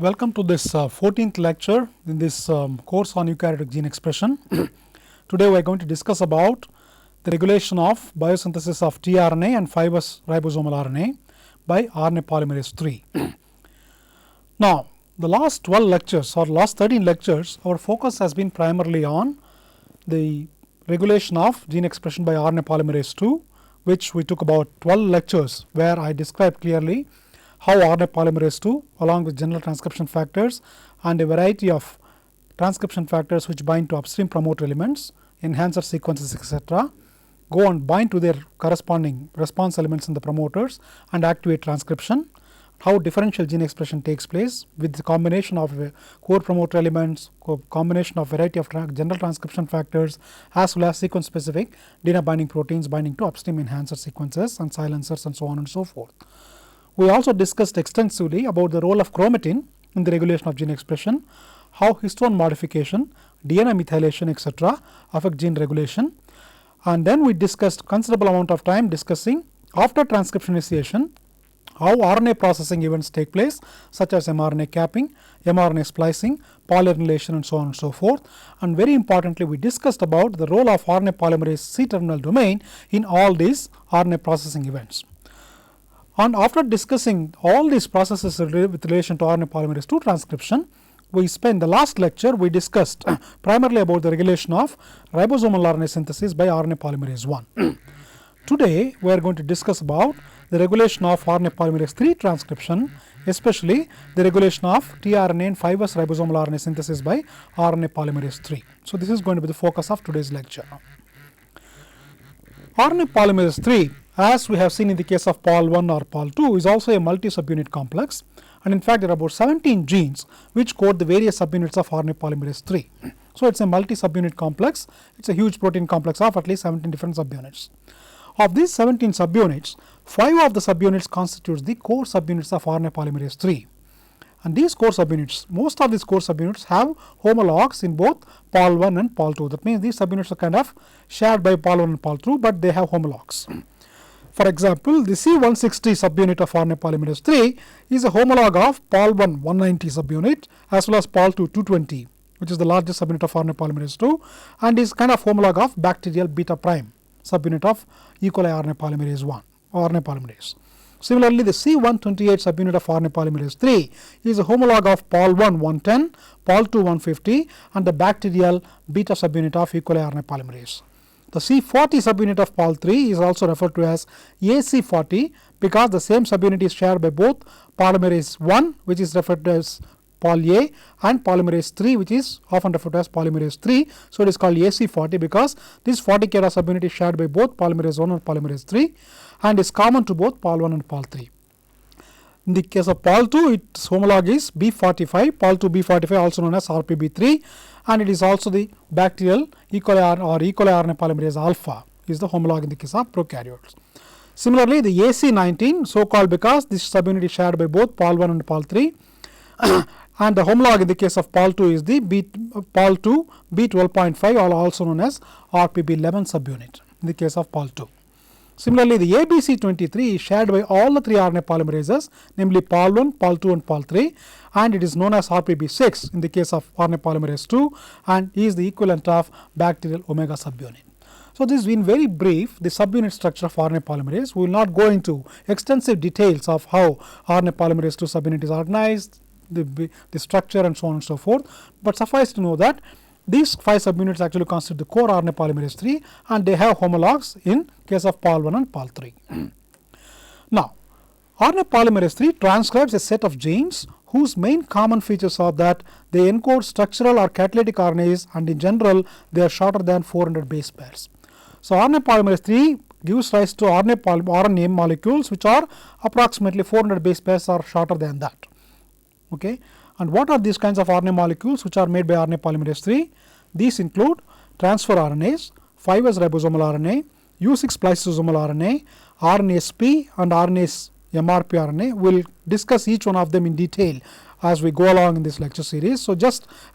Welcome to this 14th lecture in this course on eukaryotic gene expression. Today we are going to discuss about the regulation of biosynthesis of tRNA and fibers ribosomal RNA by RNA polymerase III. Now, the last 12 lectures or last 13 lectures, our focus has been primarily on the regulation of gene expression by RNA polymerase II, which we took about 12 lectures where I described clearly how RNA polymerase II along with general transcription factors and a variety of transcription factors which bind to upstream promoter elements, enhancer sequences, etc., go and bind to their corresponding response elements in the promoters and activate transcription, how differential gene expression takes place with the combination of core promoter elements, combination of variety of general transcription factors as well as sequence specific DNA binding proteins binding to upstream enhancer sequences and silencers and so on and so forth. We also discussed extensively about the role of chromatin in the regulation of gene expression, how histone modification, DNA methylation, etc. affect gene regulation, and then we discussed considerable amount of time discussing after transcription initiation how RNA processing events take place such as mRNA capping, mRNA splicing, polymorylation and so on and so forth, and very importantly we discussed about the role of RNA polymerase C-terminal domain in all these RNA processing events. And after discussing all these processes with relation to RNA polymerase II transcription, we spent the last lecture we discussed primarily about the regulation of ribosomal RNA synthesis by RNA polymerase I. Today we are going to discuss about the regulation of RNA polymerase III transcription, especially the regulation of tRNA and fibers ribosomal RNA synthesis by RNA polymerase III. So this is going to be the focus of today's lecture. RNA polymerase III, as we have seen in the case of Pol I or Pol II, is also a multi-subunit complex, and in fact there are about 17 genes which code the various subunits of RNA polymerase III. So it is a multi-subunit complex, it is a huge protein complex of at least 17 different subunits. Of these 17 subunits, 5 of the subunits constitutes the core subunits of RNA polymerase III. And these core subunits, most of these core subunits have homologs in both Pol I and Pol II. That means these subunits are kind of shared by Pol I and Pol II, but they have homologs. For example, the C160 subunit of RNA polymerase III is a homolog of Pol I 190 subunit as well as Pol II 220, which is the largest subunit of RNA polymerase II, and is kind of homolog of bacterial beta prime subunit of E. coli RNA polymerase I or RNA polymerase. Similarly, the C128 subunit of RNA polymerase III is a homolog of Pol I 110, Pol II 150 and the bacterial beta subunit of E. coli RNA polymerase. The C40 subunit of Pol III is also referred to as AC40 because the same subunit is shared by both polymerase I, which is referred to as Pol A, and polymerase III, which is often referred to as polymerase III. So it is called AC40 because this 40 kDa subunit is shared by both polymerase I and polymerase III and is common to both Pol I and Pol III. In the case of Pol II, its homolog is B45, Pol II B45 also known as RPB3, and it is also the bacterial E. coli or E. coli RNA polymerase alpha is the homolog in the case of prokaryotes. Similarly, the AC19, so called because this subunit is shared by both Pol I and Pol III, and the homolog in the case of Pol II is the Pol II B12.5 or also known as RPB11 subunit in the case of Pol II. Similarly, the ABC23 is shared by all the 3 RNA polymerases, namely Pol I, Pol II and Pol III, and it is known as RPB6 in the case of RNA polymerase II and is the equivalent of bacterial omega subunit. So this has been very brief the subunit structure of RNA polymerase. We will not go into extensive details of how RNA polymerase II subunit is organized, the structure and so on and so forth, but suffice to know that these 5 subunits actually constitute the core RNA polymerase III and they have homologs in case of Pol I and Pol III. Now, RNA polymerase III transcribes a set of genes whose main common features are that they encode structural or catalytic RNAs and in general they are shorter than 400 base pairs. So RNA polymerase III gives rise to RNA molecules which are approximately 400 base pairs or shorter than that. Okay. And what are these kinds of RNA molecules which are made by RNA polymerase III? These include transfer RNAs, fibers ribosomal RNA, U6 spliceosomal RNA, RNase-P and RNase MRP RNA. We will discuss each one of them in detail as we go along in this lecture series. So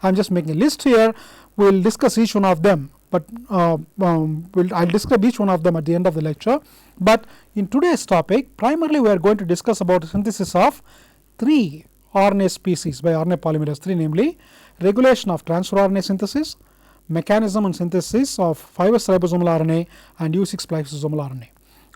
I am just making a list here. We will discuss each one of them, but I will describe each one of them at the end of the lecture. But in today's topic, primarily we are going to discuss about the synthesis of 3 RNA species by RNA polymerase III, namely regulation of transfer RNA synthesis, mechanism and synthesis of 5S ribosomal RNA and U6 spliceosomal RNA.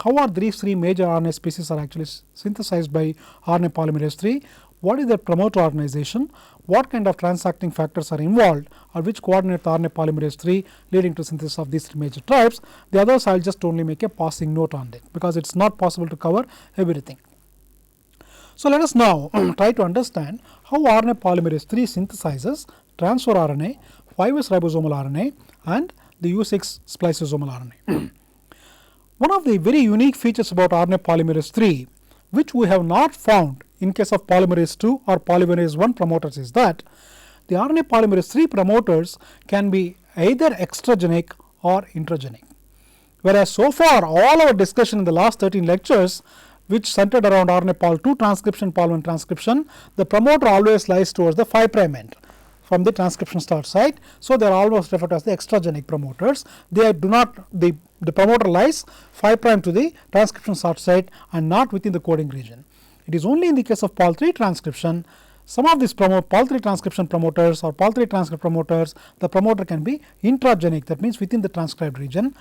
How are these three major RNA species are actually synthesized by RNA polymerase III? What is their promoter organization? What kind of transacting factors are involved, or which coordinate the RNA polymerase III leading to synthesis of these three major types? The others I will just only make a passing note on it, because it is not possible to cover everything. So, let us now try to understand how RNA polymerase III synthesizes transfer RNA, 5S ribosomal RNA and the U6 spliceosomal RNA. One of the very unique features about RNA polymerase III, which we have not found in case of polymerase II or polymerase I promoters, is that the RNA polymerase III promoters can be either extragenic or intragenic. Whereas so far all our discussion in the last 13 lectures, which centered around RNA Pol II transcription, Pol I transcription, the promoter always lies towards the 5' end from the transcription start site. So, they are almost referred to as the extragenic promoters. They do not, the promoter lies 5' to the transcription start site and not within the coding region. It is only in the case of Pol III transcription, some of these Pol III transcription promoters or Pol III transcript promoters, the promoter can be intragenic, that means within the transcribed region.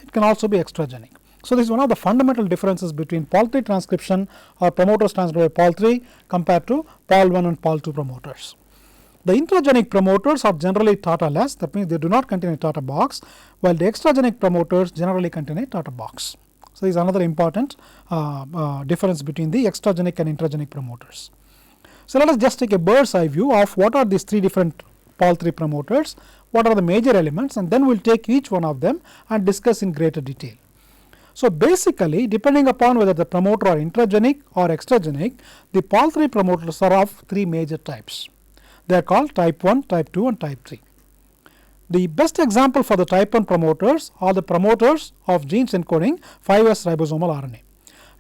It can also be extragenic. So, this is one of the fundamental differences between Pol III transcription or promoters transcribed by Pol III compared to Pol I and Pol II promoters. The intragenic promoters are generally Tata-less, that means they do not contain a Tata box, while the extragenic promoters generally contain a Tata box. So, this is another important difference between the extragenic and intragenic promoters. So, let us just take a bird's eye view of what are these three different Pol III promoters, what are the major elements, and then we will take each one of them and discuss in greater detail. So, basically depending upon whether the promoter are intragenic or extragenic, the Pol III promoters are of three major types. They are called type 1, type 2 and type 3. The best example for the type 1 promoters are the promoters of genes encoding 5S ribosomal RNA.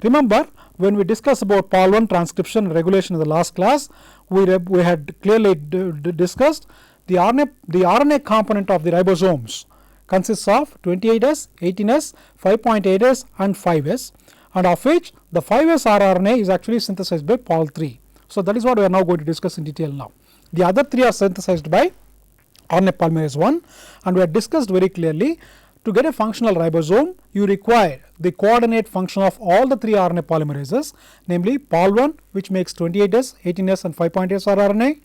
Remember, when we discussed about Pol I transcription and regulation in the last class, we had clearly discussed the RNA component of the ribosomes consists of 28S, 18S, 5.8S and 5S, and of which the 5S rRNA is actually synthesized by Pol III. So, that is what we are now going to discuss in detail now. The other three are synthesized by RNA polymerase I, and we have discussed very clearly, to get a functional ribosome you require the coordinate function of all the three RNA polymerases, namely Pol I, which makes 28S, 18S and 5.8S rRNA,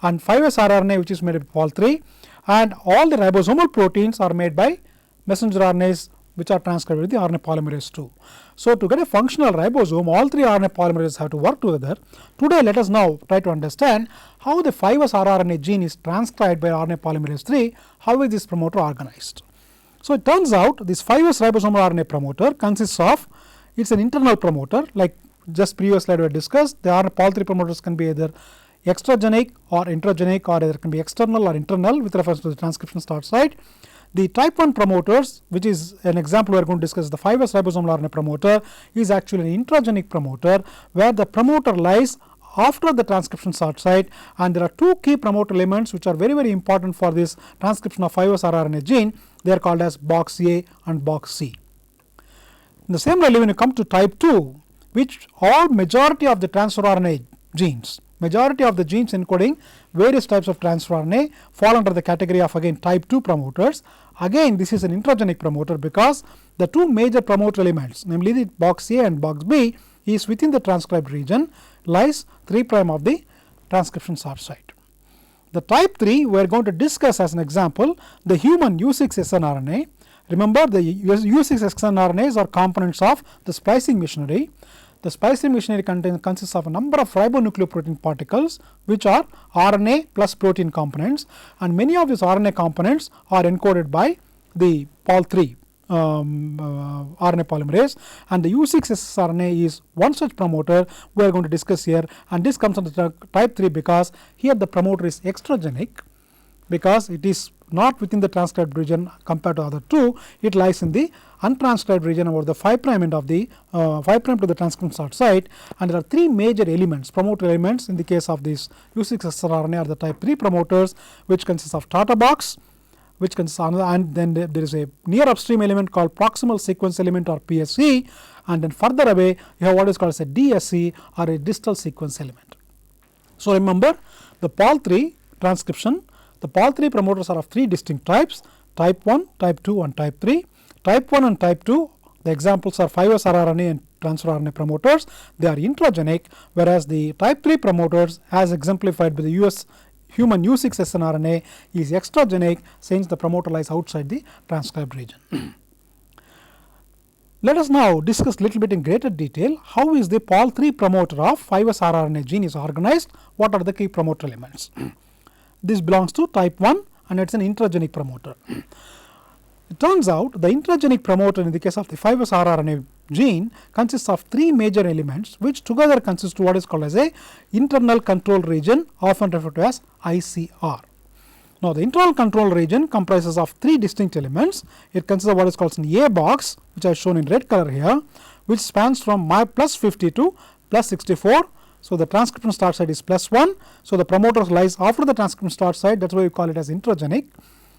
and 5S rRNA, which is made by Pol III, and all the ribosomal proteins are made by messenger RNAs, which are transcribed with the RNA polymerase II. So, to get a functional ribosome, all three RNA polymerases have to work together. Today, let us now try to understand how the 5S rRNA gene is transcribed by RNA polymerase III, how is this promoter organized. So, it turns out this 5S ribosomal RNA promoter consists of, it is an internal promoter, like just previous slide we had discussed. The RNA Pol III promoters can be either extragenic or intragenic, or either can be external or internal with reference to the transcription start site. The type 1 promoters, which is an example we are going to discuss, the 5S ribosomal RNA promoter is actually an intragenic promoter, where the promoter lies after the transcription start site, and there are two key promoter elements which are very important for this transcription of 5S rRNA gene. They are called as box A and box C. In the same way, when you come to type 2, which all majority of the transfer RNA genes, majority of the genes encoding various types of transfer RNA fall under the category of again type 2 promoters. Again, this is an intragenic promoter because the two major promoter elements, namely the box A and box B, is within the transcribed region, lies 3' of the transcription start site. The type 3 we are going to discuss as an example the human U6 snRNA. Remember, the U6 snRNAs are components of the splicing machinery. The splicing machinery consists of a number of ribonucleoprotein particles, which are RNA plus protein components, and many of these RNA components are encoded by the Pol III RNA polymerase, and the U6 sRNA is one such promoter we are going to discuss here, and this comes under type 3 because here the promoter is extragenic, because it is not within the transcribed region compared to other two. It lies in the untranscribed region over the 5' end of the 5' to the transcription start site, and there are three major elements, promoter elements in the case of this U6 sRNA are the type 3 promoters, which consists of Tata box, which consists of, and then there is a near upstream element called proximal sequence element or PSE, and then further away you have what is called as a DSE or a distal sequence element. So, remember the Pol III transcription, the Pol III promoters are of 3 distinct types, type 1, type 2 and type 3. Type 1 and type 2, the examples are 5S rRNA and transfer RNA promoters, they are intragenic, whereas the type 3 promoters as exemplified by the human U6SN RNA is extragenic since the promoter lies outside the transcribed region. Let us now discuss little bit in greater detail how is the Pol III promoter of 5S rRNA gene is organized, what are the key promoter elements. This belongs to type 1 and it is an intragenic promoter. It turns out the intragenic promoter in the case of the 5S rRNA gene consists of 3 major elements which together consist of what is called as a internal control region, often referred to as ICR. Now, the internal control region comprises of 3 distinct elements. It consists of what is called an A box, which I have shown in red color here, which spans from plus 50 to plus 64. So, the transcription start site is plus 1. So, the promoter lies after the transcription start site, that is why we call it as intragenic.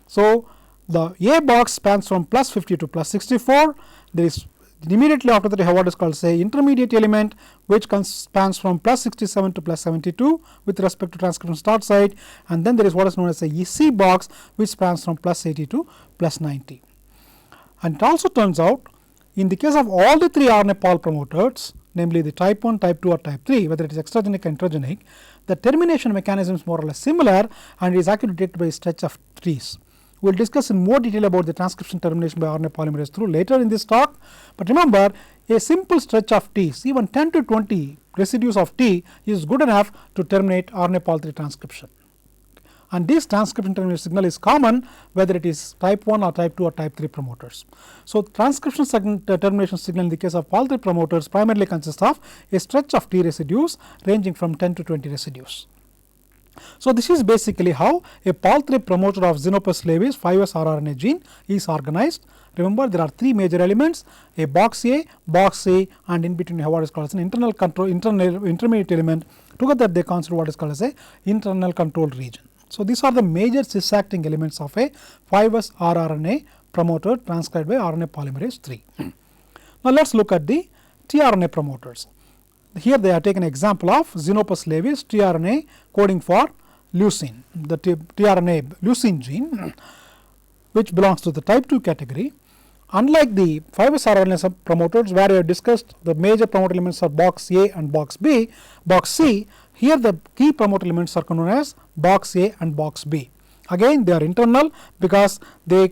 So, the A box spans from plus 50 to plus 64. There is immediately after that you have what is called say intermediate element, which spans from plus 67 to plus 72 with respect to transcription start site, and then there is what is known as a C box, which spans from plus 80 to plus 90. And it also turns out in the case of all the 3 RNA Pol promoters, namely the type 1, type 2 or type 3, whether it is extragenic or intragenic, the termination mechanism is more or less similar and is actually detected by a stretch of trees. We will discuss in more detail about the transcription termination by RNA polymerase III later in this talk, but remember a simple stretch of T's, even 10 to 20 residues of T is good enough to terminate RNA Pol III transcription. And this transcription termination signal is common whether it is type 1 or type 2 or type 3 promoters. So, transcription termination signal in the case of Pol III promoters primarily consists of a stretch of T residues ranging from 10 to 20 residues. So, this is basically how a Pol III promoter of Xenopus laevis 5S rRNA gene is organized. Remember, there are 3 major elements, a box A, box C, and in between you have what is called as an internal control, intermediate element. Together they constitute what is called as a internal control region. So, these are the major cis-acting elements of a 5S rRNA promoter transcribed by RNA polymerase III. Now, let us look at the tRNA promoters. Here they have taken an example of Xenopus laevis tRNA coding for leucine, the tRNA leucine gene, which belongs to the type 2 category. Unlike the 5S rRNA promoters where we have discussed the major promoter elements are box A and box C, here the key promoter elements are known as box A and box B. Again they are internal because the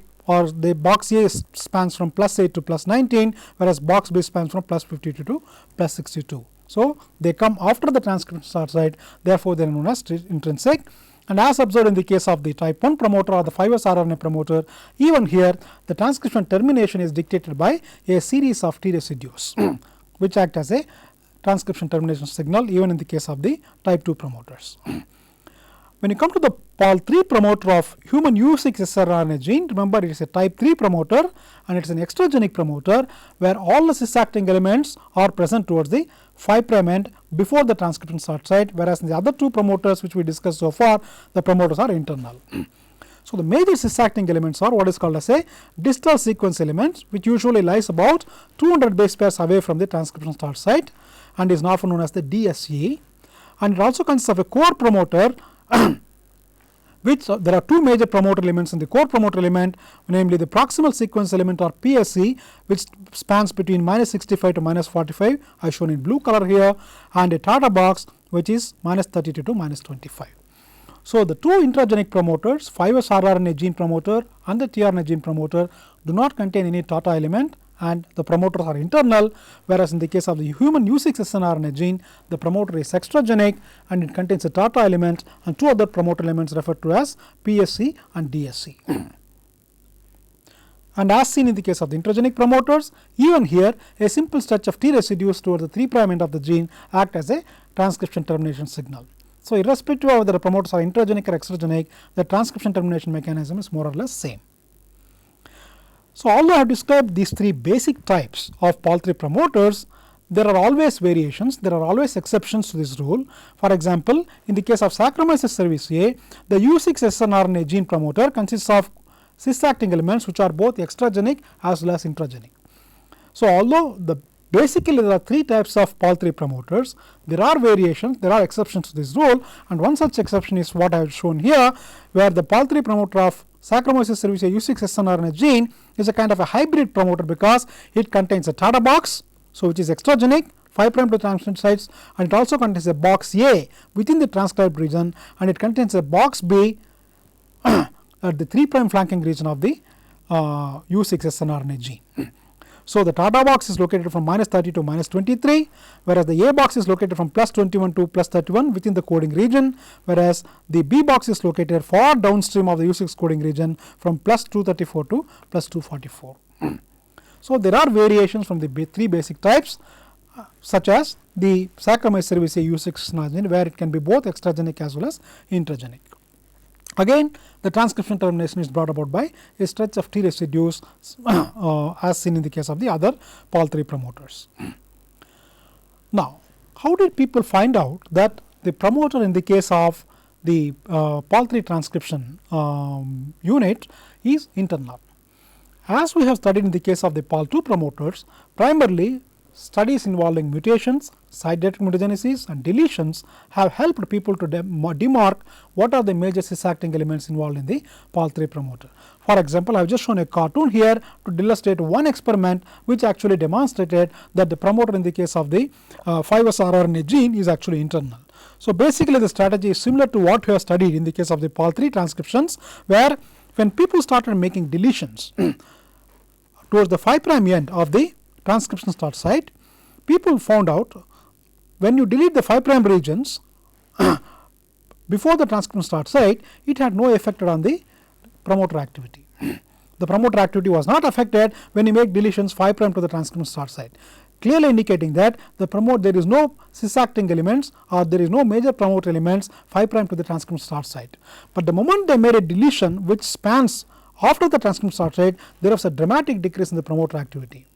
box A spans from plus 8 to plus 19, whereas box B spans from plus 52 to plus 62. So, they come after the transcription start site, therefore, they are known as intrinsic. And as observed in the case of the type 1 promoter or the 5S rRNA promoter, even here the transcription termination is dictated by a series of T residues which act as a transcription termination signal even in the case of the type 2 promoters. When you come to the Pol III promoter of human U6SN RNA gene, remember it is a type 3 promoter and it is an extragenic promoter where all the cis-acting elements are present towards the 5' end before the transcription start site, whereas in the other 2 promoters which we discussed so far, the promoters are internal. So, the major cis-acting elements are what is called as a distal sequence elements, which usually lies about 200 base pairs away from the transcription start site and is often known as the DSE, and it also consists of a core promoter which there are 2 major promoter elements in the core promoter element, namely the proximal sequence element or PSE, which spans between minus 65 to minus 45 as shown in blue color here, and a Tata box which is minus 32 to minus 25. So, the 2 intragenic promoters 5S rRNA gene promoter and the tRNA gene promoter do not contain any Tata element and the promoters are internal, whereas in the case of the human U6SN RNA gene, the promoter is extragenic and it contains a Tata element and 2 other promoter elements referred to as PSC and DSC. And as seen in the case of the intragenic promoters, even here a simple stretch of T residues towards the 3' end of the gene act as a transcription termination signal. So, irrespective of whether the promoters are intragenic or extragenic, the transcription termination mechanism is more or less same. So, although I have described these 3 basic types of Pol III promoters, there are always variations, there are always exceptions to this rule. For example, in the case of Saccharomyces cerevisiae, the U6SN RNA gene promoter consists of cis-acting elements which are both extragenic as well as intragenic. So, although the Basically, there are three types of Pol III promoters. There are variations, there are exceptions to this rule, and one such exception is what I have shown here, where the Pol III promoter of Saccharomyces cerevisiae U6 gene is a kind of a hybrid promoter because it contains a Tata box, so which is extragenic, 5' to transcription sites, and it also contains a box A within the transcribed region, and it contains a box B at the 3' flanking region of the U6 gene. So, the Tata box is located from -30 to -23, whereas the A box is located from +21 to +31 within the coding region, whereas the B box is located far downstream of the U6 coding region from +234 to +244. So, there are variations from the three basic types, such as the Saccharomyces cerevisiae U6 gene, where it can be both extragenic as well as intragenic. Again, the transcription termination is brought about by a stretch of T residues as seen in the case of the other Pol III promoters. Now, how did people find out that the promoter in the case of the Pol III transcription unit is internal? As we have studied in the case of the Pol II promoters, primarily studies involving mutations, site-directed mutagenesis and deletions have helped people to demark what are the major cis-acting elements involved in the Pol III promoter. For example, I have just shown a cartoon here to illustrate one experiment which actually demonstrated that the promoter in the case of the 5S rRNA gene is actually internal. So, basically the strategy is similar to what we have studied in the case of the Pol III transcriptions, where when people started making deletions towards the 5' end of the transcription start site, people found out when you delete the 5' regions before the transcription start site, it had no effect on the promoter activity. The promoter activity was not affected when you make deletions 5' to the transcription start site, clearly indicating that there is no cis-acting elements or there is no major promoter elements 5' to the transcription start site. But the moment they made a deletion which spans after the transcription start site, there was a dramatic decrease in the promoter activity,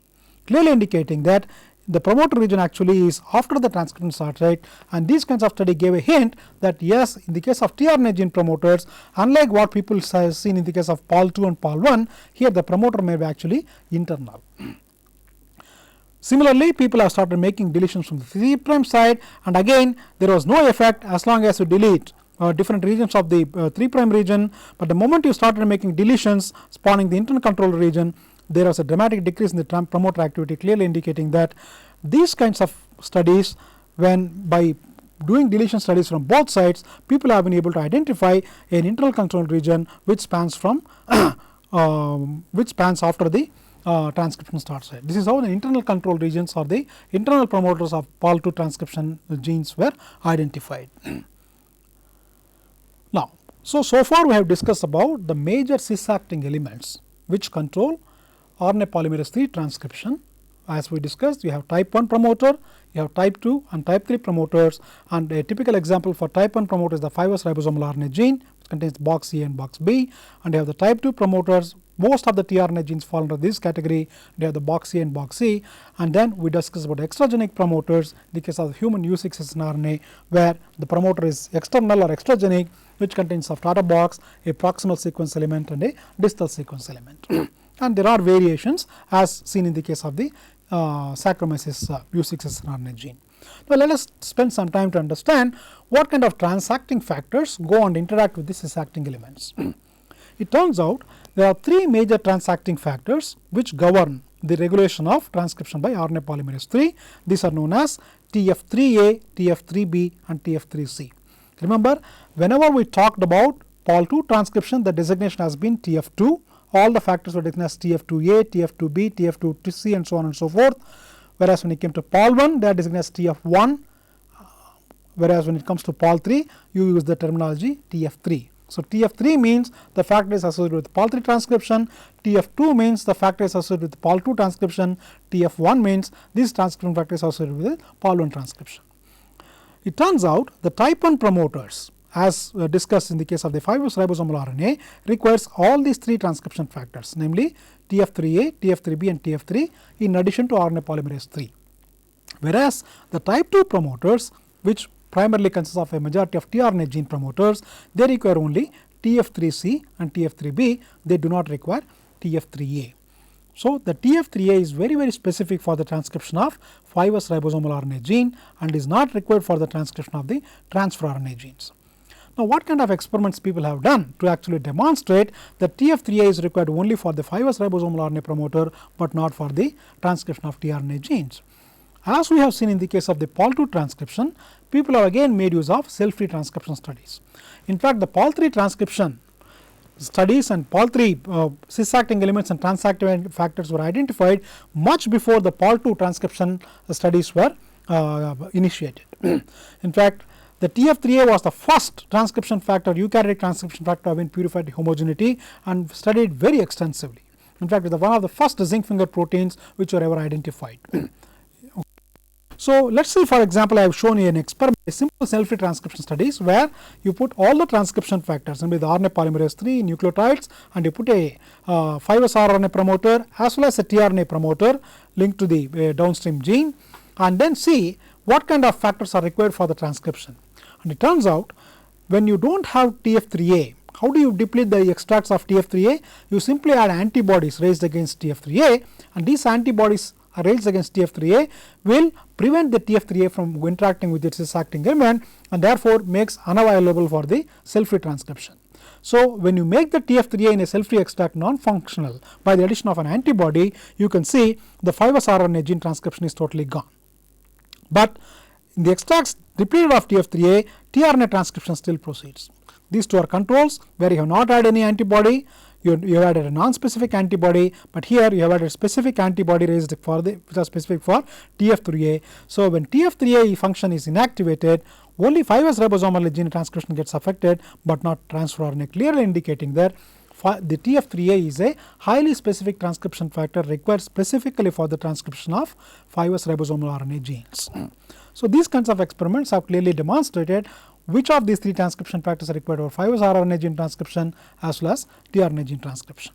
clearly indicating that the promoter region actually is after the transcription start site, and these kinds of study gave a hint that yes, in the case of tRNA gene promoters, unlike what people have seen in the case of Pol II and Pol I, here the promoter may be actually internal. Similarly, people have started making deletions from the 3' side, and again there was no effect as long as you delete different regions of the 3' region, but the moment you started making deletions spawning the internal control region, there was a dramatic decrease in the promoter activity, clearly indicating that these kinds of studies, when by doing deletion studies from both sides, people have been able to identify an internal control region which spans from which spans after the transcription start site. This is how the internal control regions or the internal promoters of Pol II transcription genes were identified. Now, so far we have discussed about the major cis-acting elements which control RNA polymerase III transcription. As we discussed, you have type 1 promoter, you have type 2 and type 3 promoters, and a typical example for type 1 promoter is the 5S ribosomal RNA gene, which contains box A and box B, and you have the type 2 promoters. Most of the tRNA genes fall under this category. They have the box A and box C, and then we discuss about extragenic promoters in the case of the human U6 RNA, where the promoter is external or extragenic, which contains of Tata box, a proximal sequence element and a distal sequence element. And there are variations as seen in the case of the Saccharomyces U6 RNA gene. Now, let us spend some time to understand what kind of transacting factors go and interact with the cis-acting elements. It turns out there are three major transacting factors which govern the regulation of transcription by RNA polymerase III. These are known as TF3A, TF3B and TF3C. Remember, whenever we talked about Pol II transcription, the designation has been TF2. All the factors were designated as TF2A, TF2B, TF2C and so on and so forth. Whereas when it came to Pol I, they are designated as TF1. Whereas when it comes to Pol III, you use the terminology TF3. So, TF3 means the factor is associated with Pol III transcription, TF2 means the factor is associated with Pol II transcription, TF1 means this transcription factor is associated with Pol I transcription. It turns out the type 1 promoters, as discussed in the case of the 5S ribosomal RNA, requires all these three transcription factors, namely TF3A, TF3B and TF3 in addition to RNA polymerase III. Whereas the type 2 promoters, which primarily consists of a majority of tRNA gene promoters, they require only TF3C and TF3B, they do not require TF3A. So, the TF3A is very specific for the transcription of 5S ribosomal RNA gene and is not required for the transcription of the transfer RNA genes. Now, what kind of experiments people have done to actually demonstrate that TF3A is required only for the 5S ribosomal RNA promoter, but not for the transcription of tRNA genes. As we have seen in the case of the Pol II transcription, people have again made use of cell-free transcription studies. In fact, the Pol III transcription studies and Pol III cis-acting elements and transacting factors were identified much before the Pol II transcription studies were initiated. In fact, the TF3A was the first transcription factor, eukaryotic transcription factor, have been purified to homogeneity and studied very extensively. In fact, it is one of the first zinc finger proteins which were ever identified. So, let us see, for example, I have shown you an experiment, a simple cell-free transcription studies where you put all the transcription factors, namely the RNA polymerase III nucleotides, and you put a 5S rRNA promoter as well as a tRNA promoter linked to the downstream gene, and then see what kind of factors are required for the transcription. And it turns out when you do not have TF3A, how do you deplete the extracts of TF3A? You simply add antibodies raised against TF3A, and these antibodies raised against TF3A will prevent the TF3A from interacting with its cis-acting element and therefore makes unavailable for the cell-free transcription. So, when you make the TF3A in a cell-free extract non-functional by the addition of an antibody, you can see the 5S rRNA gene transcription is totally gone. But in the extracts depleted of TF3A, tRNA transcription still proceeds. These two are controls where you have not had any antibody, you have added a non-specific antibody, but here you have added a specific antibody raised for the which are specific for TF3A. So, when TF3A function is inactivated, only 5S ribosomal gene transcription gets affected, but not transfer RNA, clearly indicating that the TF3A is a highly specific transcription factor required specifically for the transcription of 5S ribosomal RNA genes. So, these kinds of experiments have clearly demonstrated which of these three transcription factors are required for 5S rRNA gene transcription as well as tRNA gene transcription.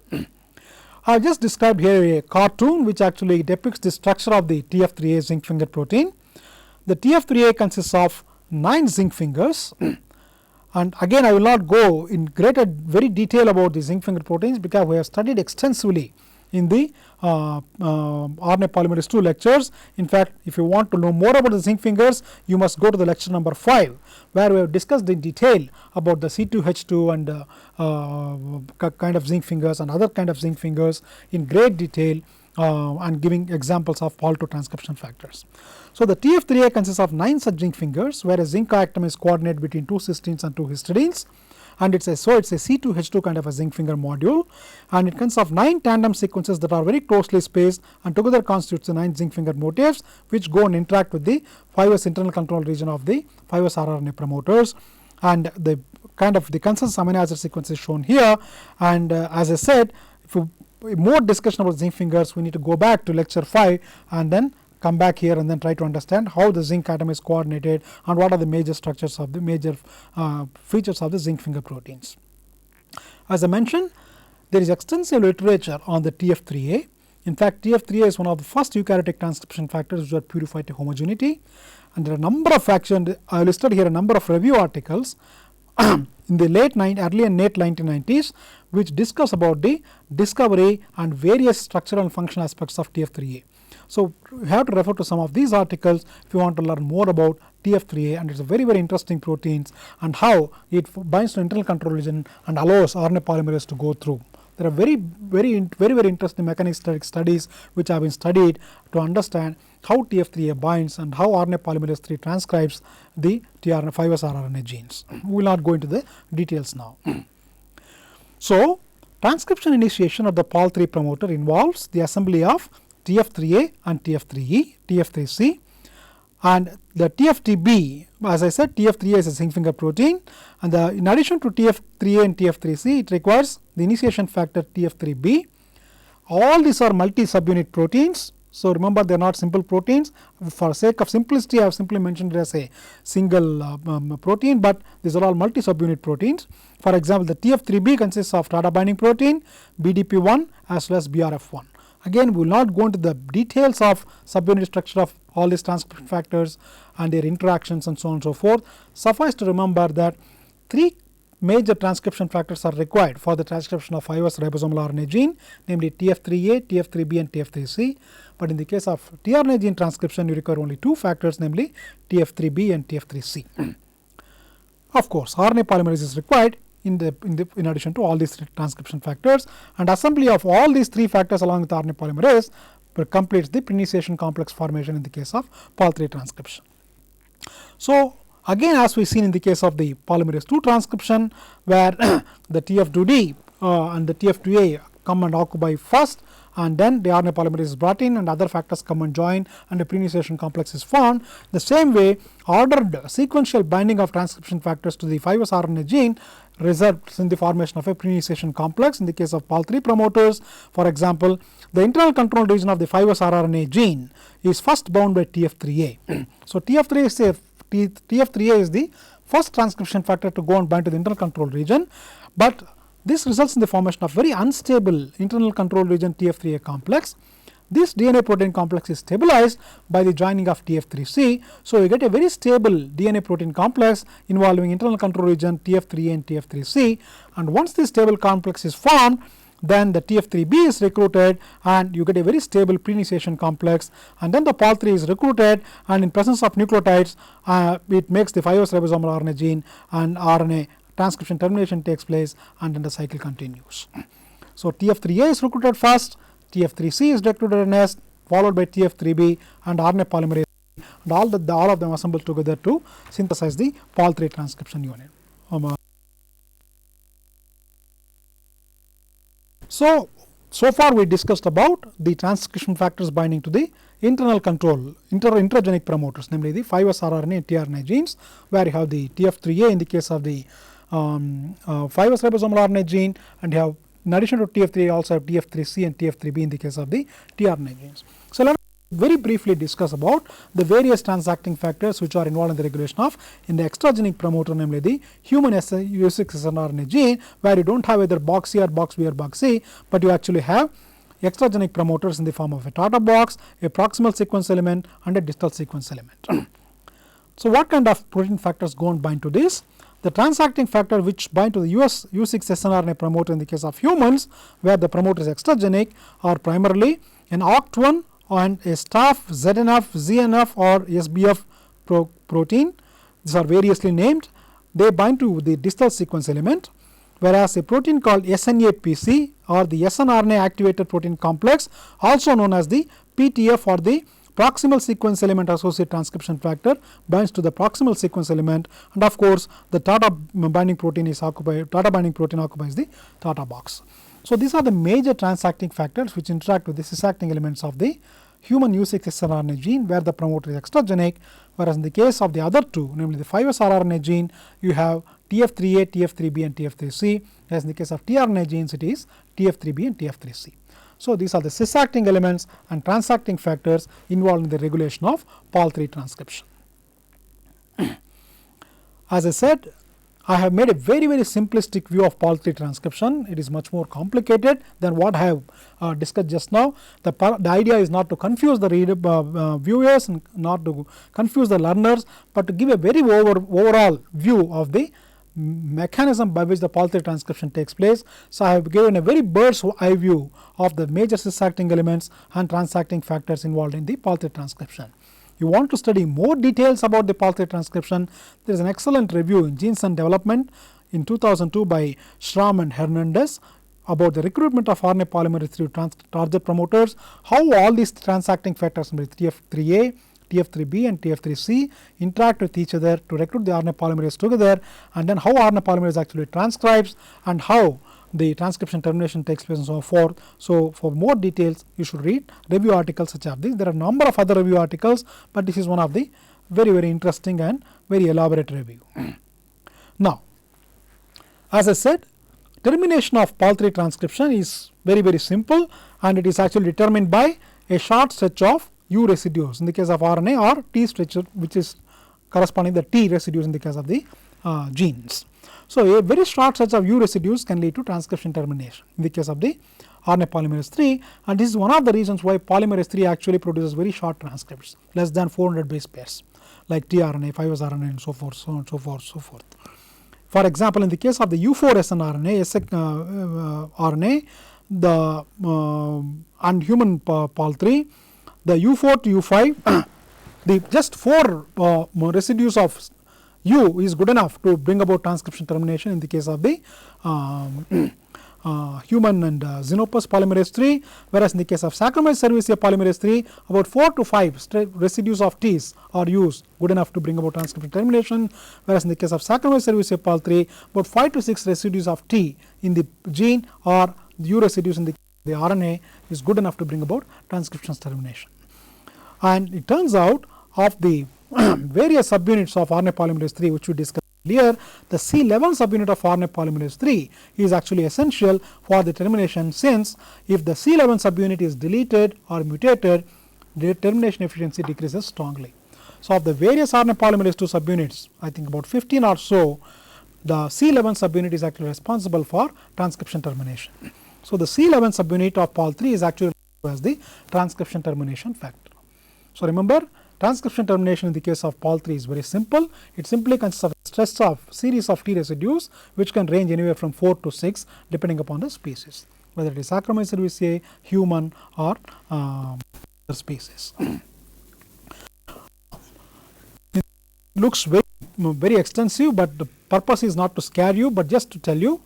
I have just described here a cartoon which actually depicts the structure of the TF3A zinc finger protein. The TF3A consists of 9 zinc fingers, and again I will not go in very detail about the zinc finger proteins because we have studied extensively in the RNA Polymerase II lectures. In fact, if you want to know more about the zinc fingers, you must go to the lecture number 5, where we have discussed in detail about the C2H2 and kind of zinc fingers and other kind of zinc fingers in great detail and giving examples of Pol II transcription factors. So, the TF3A consists of 9 such zinc fingers, where a zinc atom is coordinated between 2 cysteines and 2 histidines. And it's a C2H2 kind of a zinc finger module, and it consists of 9 tandem sequences that are very closely spaced and together constitutes the 9 zinc finger motifs which go and interact with the 5S internal control region of the 5S rRNA promoters, and the consensus amino acid sequence is shown here. And as I said, if you more discussion about zinc fingers, we need to go back to lecture 5 and then come back here and then try to understand how the zinc atom is coordinated and what are the major structures of the major features of the zinc finger proteins. As I mentioned, there is extensive literature on the TF3A. In fact, TF3A is one of the first eukaryotic transcription factors which are purified to homogeneity, and there are a number of factors. I listed here a number of review articles in the early and late 1990s which discuss about the discovery and various structural and functional aspects of TF3A. So, you have to refer to some of these articles if you want to learn more about TF3A, and it is a very interesting proteins and how it binds to internal control region and allows RNA polymerase to go through. There are very interesting mechanistic studies which have been studied to understand how TF3A binds and how RNA Polymerase III transcribes the 5S rRNA genes. We will not go into the details now. So, transcription initiation of the Pol III promoter involves the assembly of TF3A and TF3E, TF3C, and the TFTB. As I said, TF3A is a zinc finger protein, and in addition to TF3A and TF3C, it requires the initiation factor TF3B. All these are multi-subunit proteins. So, remember they are not simple proteins. For sake of simplicity, I have simply mentioned it as a single protein, but these are all multi-subunit proteins. For example, the TF3B consists of TADA binding protein, BDP1 as well as BRF1. Again, we will not go into the details of subunit structure of all these transcription factors and their interactions and so on and so forth. Suffice to remember that 3 major transcription factors are required for the transcription of 5S ribosomal RNA gene, namely TF3A, TF3B and TF3C. But in the case of tRNA gene transcription, you require only 2 factors, namely TF3B and TF3C. Of course, RNA polymerase is required in addition to all these transcription factors, and assembly of all these 3 factors along with RNA polymerase completes the preinitiation complex formation in the case of Pol III transcription. So again, as we seen in the case of the polymerase II transcription, where the TF2D and the TF2A come and occupy first, and then the RNA polymerase is brought in and other factors come and join and the preinitiation complex is formed. The same way, ordered sequential binding of transcription factors to the 5S RNA gene results in the formation of a preinitiation complex. In the case of Pol III promoters, for example, the internal control region of the 5S rRNA gene is first bound by TF3A. So TF3A is the first transcription factor to go and bind to the internal control region, but this results in the formation of very unstable internal control region TF3A complex. This DNA protein complex is stabilized by the joining of TF3C. So you get a very stable DNA protein complex involving internal control region TF3A and TF3C, and once this stable complex is formed, then the TF3B is recruited and you get a very stable preinitiation complex, and then the Pol III is recruited, and in presence of nucleotides it makes the 5S ribosomal RNA gene and RNA transcription termination takes place, and then the cycle continues. So TF3A is recruited first, TF3C is recruited next, followed by TF3B and RNA polymerase, and all of them assemble together to synthesize the Pol III transcription unit. So far we discussed about the transcription factors binding to the internal control, introgenic promoters, namely the 5S rRNA and tRNA genes, where you have the TF3A in the case of the 5S ribosomal RNA gene, and you have, in addition to TF3A, also have TF3C and TF3B in the case of the tRNA genes. So let us very briefly discuss about the various transacting factors which are involved in the regulation of in the extragenic promoter, namely the human U6 snRNA gene, where you don't have either box C or box B or box C, but you actually have extragenic promoters in the form of a Tata box, a proximal sequence element and a distal sequence element. So what kind of protein factors go and bind to this? The transacting factor which bind to the U6 snRNA promoter in the case of humans, where the promoter is extragenic, are primarily an OCT1 and a staph, ZNF, ZNF or SBF protein. These are variously named. They bind to the distal sequence element, whereas a protein called SNAPC or the snRNA activated protein complex, also known as the PTF or the proximal sequence element associated transcription factor, binds to the proximal sequence element, and of course the Tata binding protein occupies the Tata box. So these are the major transacting factors which interact with the cis-acting elements of the human U6 snRNA gene, where the promoter is extragenic, whereas in the case of the other two, namely the 5S rRNA gene, you have TF3A, TF3B and TF3C, as in the case of tRNA genes it is TF3B and TF3C. So these are the cis-acting elements and transacting factors involved in the regulation of Pol III transcription. As I said, I have made a very simplistic view of Pol III transcription. It is much more complicated than what I have discussed just now. The idea is not to confuse the viewers and not to confuse the learners, but to give a very overall view of the mechanism by which the Pol III transcription takes place. So I have given a very bird's eye view of the major cis-acting elements and transacting factors involved in the Pol III transcription. You want to study more details about the Pol III transcription, there is an excellent review in Genes and Development in 2002 by Schramm and Hernandez about the recruitment of RNA Polymerase III target promoters, how all these transacting factors with TF3A, TF3B and TF3C interact with each other to recruit the RNA polymerase together, and then how RNA polymerase actually transcribes and how the transcription termination takes place and so forth. So for more details you should read review articles such as this. There are a number of other review articles, but this is one of the very interesting and very elaborate review. Now, as I said, termination of Pol III transcription is very simple, and it is actually determined by a short stretch of U residues in the case of RNA, or T stretch which is corresponding to the T residues in the case of the genes. So a very short stretch of U residues can lead to transcription termination in the case of the RNA polymerase III, and this is one of the reasons why polymerase III actually produces very short transcripts, less than 400 base pairs, like tRNA, 5S RNA and so forth, so on and so forth. For example, in the case of the U4 snRNA, RNA, the and human Pol III, the U4 to U5, the just 4 residues of U is good enough to bring about transcription termination in the case of the human and xenopus polymerase III, whereas in the case of Saccharomyces cerevisiae polymerase III, about 4 to 5 residues of T's are used good enough to bring about transcription termination, whereas in the case of Saccharomyces cerevisiae Pol III, about 5 to 6 residues of T in the gene or the U residues in the RNA is good enough to bring about transcription termination. And it turns out of the various subunits of RNA polymerase III which we discussed earlier, the C11 subunit of RNA polymerase III is actually essential for the termination, since if the C11 subunit is deleted or mutated, the termination efficiency decreases strongly. So, of the various RNA polymerase II subunits, I think about 15 or so, the C11 subunit is actually responsible for transcription termination. So, the C11 subunit of Pol III is actually as the transcription termination factor. So, remember, transcription termination in the case of Pol III is very simple. It simply consists of a stress of series of T residues which can range anywhere from 4 to 6 depending upon the species, whether it is Saccharomyces cerevisiae, human or other species. It looks very extensive, but the purpose is not to scare you, but just to tell you,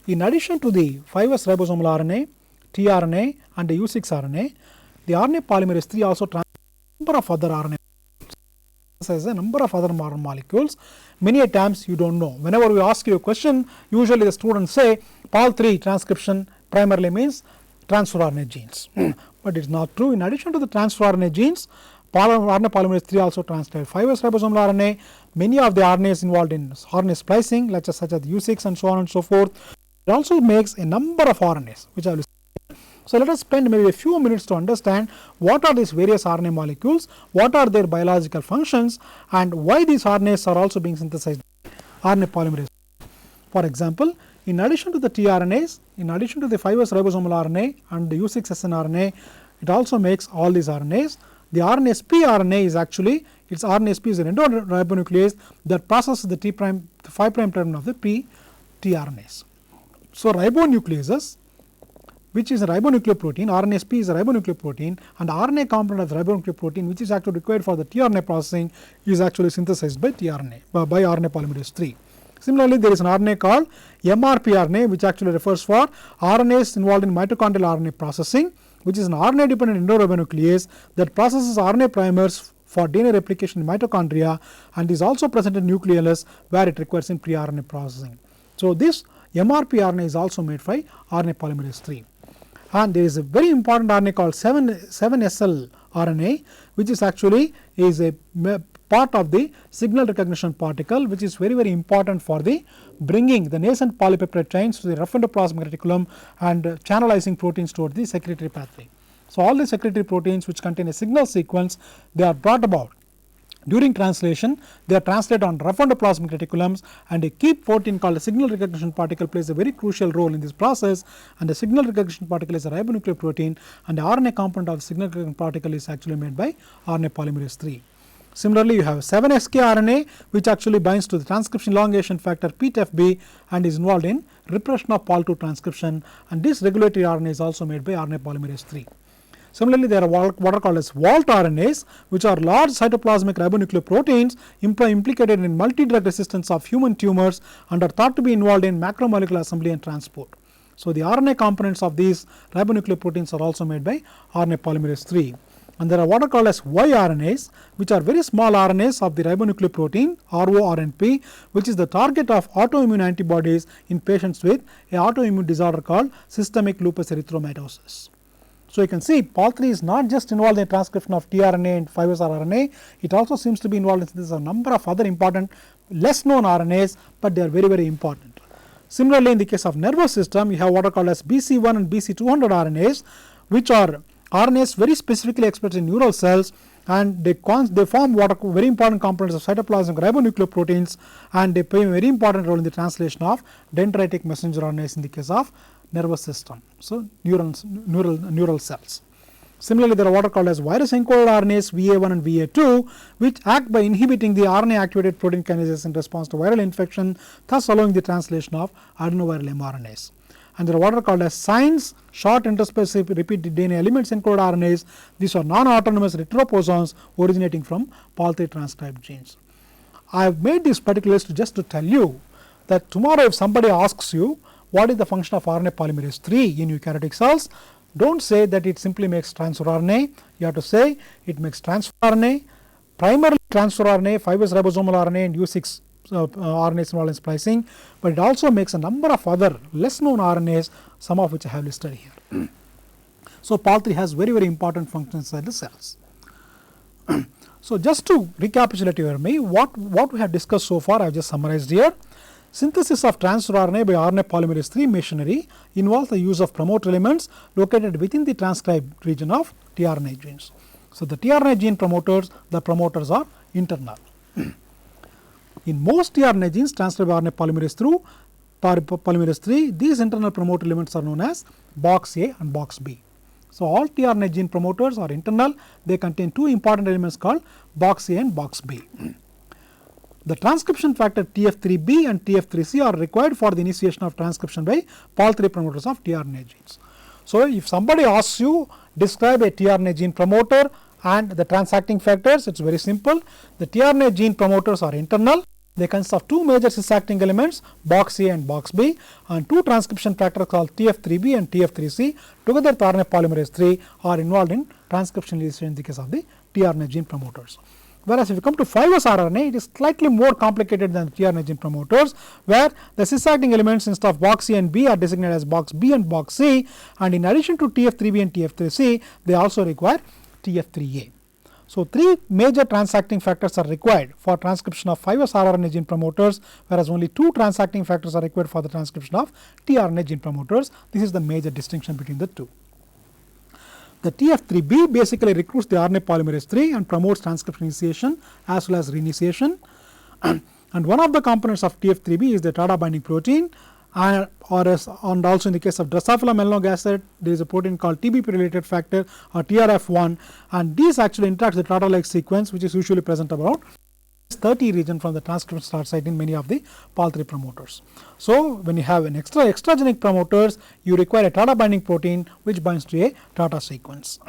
in addition to the 5S ribosomal RNA, tRNA and the U6 RNA, the RNA polymerase III also transfers a number of other RNA as a number of other molecules. Many a times you don't know. Whenever we ask you a question, usually the students say Pol III transcription primarily means transfer RNA genes, but it is not true. In addition to the transfer RNA genes, RNA polymerase III also transcribes 5S ribosomal RNA. Many of the RNAs involved in RNA splicing, such as U6 and so on and so forth. It also makes a number of RNAs, which I will. So, let us spend maybe a few minutes to understand what are these various RNA molecules, what are their biological functions, and why these RNAs are also being synthesized by RNA polymerase. For example, in addition to the tRNAs, in addition to the 5S ribosomal RNA and the U6 snRNA, it also makes all these RNAs. The RNSP RNA is actually, its RNSP is an endoribonuclease that processes the 5' terminal of the tRNAs. So, ribonucleases, which is a ribonucleoprotein, RNSP is a ribonucleoprotein, and RNA component of the ribonucleoprotein, which is actually required for the tRNA processing, is actually synthesized by tRNA, by RNA polymerase III. Similarly, there is an RNA called MRP RNA, which actually refers for RNAs involved in mitochondrial RNA processing, which is an RNA dependent endoribonuclease that processes RNA primers for DNA replication in mitochondria, and is also present in nucleolus where it requires in pre-RNA processing. So, this MRP RNA is also made by RNA polymerase III. And there is a very important RNA called 7SL RNA, which is actually a part of the signal recognition particle, which is very important for the bringing the nascent polypeptide chains to the rough endoplasmic reticulum and channelizing proteins towards the secretory pathway. So, all the secretory proteins which contain a signal sequence, they are brought about during translation. They are translated on rough endoplasmic reticulums, and a key protein called a signal recognition particle plays a very crucial role in this process, and the signal recognition particle is a ribonucleoprotein, and the RNA component of the signal recognition particle is actually made by RNA polymerase III. Similarly, you have 7SK RNA, which actually binds to the transcription elongation factor PTFB and is involved in repression of Pol II transcription, and this regulatory RNA is also made by RNA polymerase III. Similarly, there are what are called as Walt RNAs, which are large cytoplasmic ribonucleoproteins implicated in multi-drug resistance of human tumors and are thought to be involved in macromolecular assembly and transport. So, the RNA components of these ribonucleoproteins are also made by RNA polymerase III. And there are what are called as yRNAs, which are very small RNAs of the ribonucleoprotein RORNP, which is the target of autoimmune antibodies in patients with an autoimmune disorder called systemic lupus erythematosus. So, you can see Pol III is not just involved in the transcription of tRNA and 5S RNA, it also seems to be involved in synthesis of a number of other important less known RNAs, but they are very important. Similarly, in the case of nervous system, you have what are called as BC1 and BC200 RNAs, which are RNAs very specifically expressed in neural cells, and they form what are very important components of cytoplasmic ribonucleoproteins, and they play a very important role in the translation of dendritic messenger RNAs in the case of nervous system. So, neural cells. Similarly, there are what are called as virus encoded RNAs VA1 and VA2, which act by inhibiting the RNA activated protein kinases in response to viral infection, thus allowing the translation of adenoviral mRNAs. And there are what are called as SINEs, short interspecies repeated DNA elements encoded RNAs. These are non-autonomous retroposons originating from Pol III transcribed genes. I have made this particular list just to tell you that tomorrow if somebody asks you what is the function of RNA polymerase III in eukaryotic cells, don't say that it simply makes transfer RNA. You have to say it makes transfer RNA, primarily transfer RNA, 5S ribosomal RNA and U6 RNAs involved in splicing, but it also makes a number of other less known RNAs, some of which I have listed here. So, Pol III has very important functions inside the cells. So, just to recapitulate for me, what we have discussed so far I have just summarized here. Synthesis of transfer RNA by RNA polymerase III machinery involves the use of promoter elements located within the transcribed region of tRNA genes. So, the tRNA gene promoters, the promoters are internal. In most tRNA genes transcribed by RNA polymerase III, these internal promoter elements are known as box A and box B. So, all tRNA gene promoters are internal, they contain two important elements called box A and box B. The transcription factor TF3B and TF3C are required for the initiation of transcription by Pol III promoters of tRNA genes. So, if somebody asks you describe a tRNA gene promoter and the transacting factors, it is very simple. The tRNA gene promoters are internal, they consist of two major cis-acting elements box A and box B and two transcription factors called TF3B and TF3C together with RNA polymerase III are involved in transcription initiation in the case of the tRNA gene promoters. Whereas, if you come to 5S rRNA, it is slightly more complicated than the tRNA gene promoters, where the cis-acting elements instead of box A and B are designated as box B and box C, and in addition to TF3B and TF3C, they also require TF3A. So, three major transacting factors are required for transcription of 5S rRNA gene promoters, whereas only two transacting factors are required for the transcription of tRNA gene promoters. This is the major distinction between the two. The TF3B basically recruits the RNA polymerase III and promotes transcription initiation as well as reinitiation. And one of the components of TF3B is the TADA binding protein, and also in the case of Drosophila melanoic acid, there is a protein called TBP related factor or TRF1, and these actually interact with the TADA like sequence, which is usually present about 30 region from the transcription start site in many of the Pol III promoters. So, when you have an extragenic promoters, you require a TADA binding protein which binds to a TATA sequence.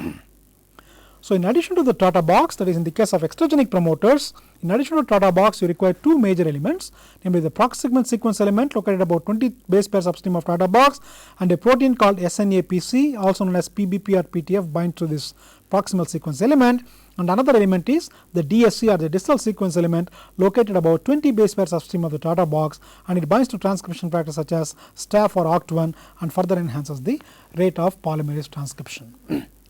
So, in addition to the TATA box, that is in the case of extragenic promoters, in addition to TATA box, you require two major elements, namely the proximate sequence element located about 20 base pairs upstream of TATA box, and a protein called SNAPC, also known as PBP or PTF, binds to this proximal sequence element. And another element is the DSC or the distal sequence element located about 20 base pairs upstream of the TATA box, and it binds to transcription factors such as STAF or OCT1 and further enhances the rate of polymerase transcription.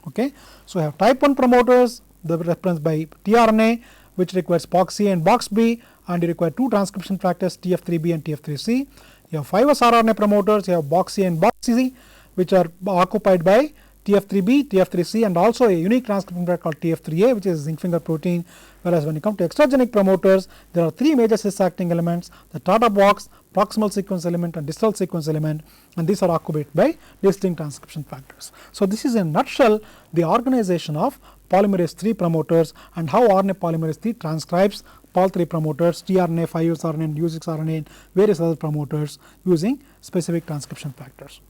Okay. So, I have type 1 promoters, the reference by tRNA, which requires box A and box B, and you require two transcription factors TF3B and TF3C. You have 5S rRNA promoters, you have box A and box C, which are occupied by TF3B, TF3C, and also a unique transcription factor called TF3A, which is a zinc finger protein. Whereas, when you come to extragenic promoters, there are three major cis-acting elements, the TATA box, proximal sequence element and distal sequence element, and these are occupied by distinct transcription factors. So, this is in a nutshell the organization of polymerase III promoters and how RNA polymerase III transcribes Pol III promoters, tRNA, 5S RNA and U6 RNA and various other promoters using specific transcription factors.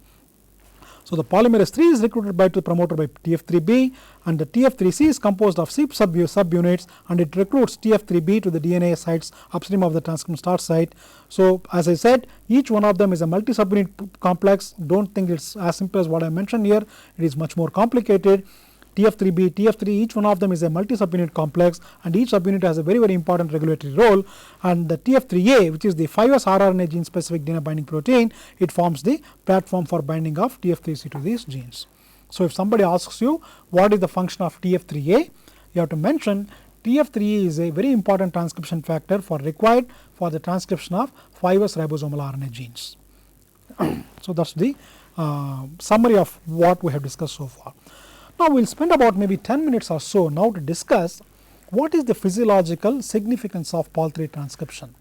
So, the polymerase III is recruited by the promoter by TF3B, and the TF3C is composed of 6 subunits, and it recruits TF3B to the DNA sites upstream of the transcription start site. So, as I said, each one of them is a multi-subunit complex. Don't think it's as simple as what I mentioned here, it is much more complicated. TF3B, TF3, each one of them is a multi-subunit complex, and each subunit has a very important regulatory role, and the TF3A, which is the 5S rRNA gene specific DNA binding protein, it forms the platform for binding of TF3C to these genes. So, if somebody asks you what is the function of TF3A, you have to mention TF3A is a very important transcription factor required for the transcription of 5S ribosomal RNA genes. So, that is the summary of what we have discussed so far. Now, we will spend about maybe 10 minutes or so now to discuss what is the physiological significance of Pol III transcription.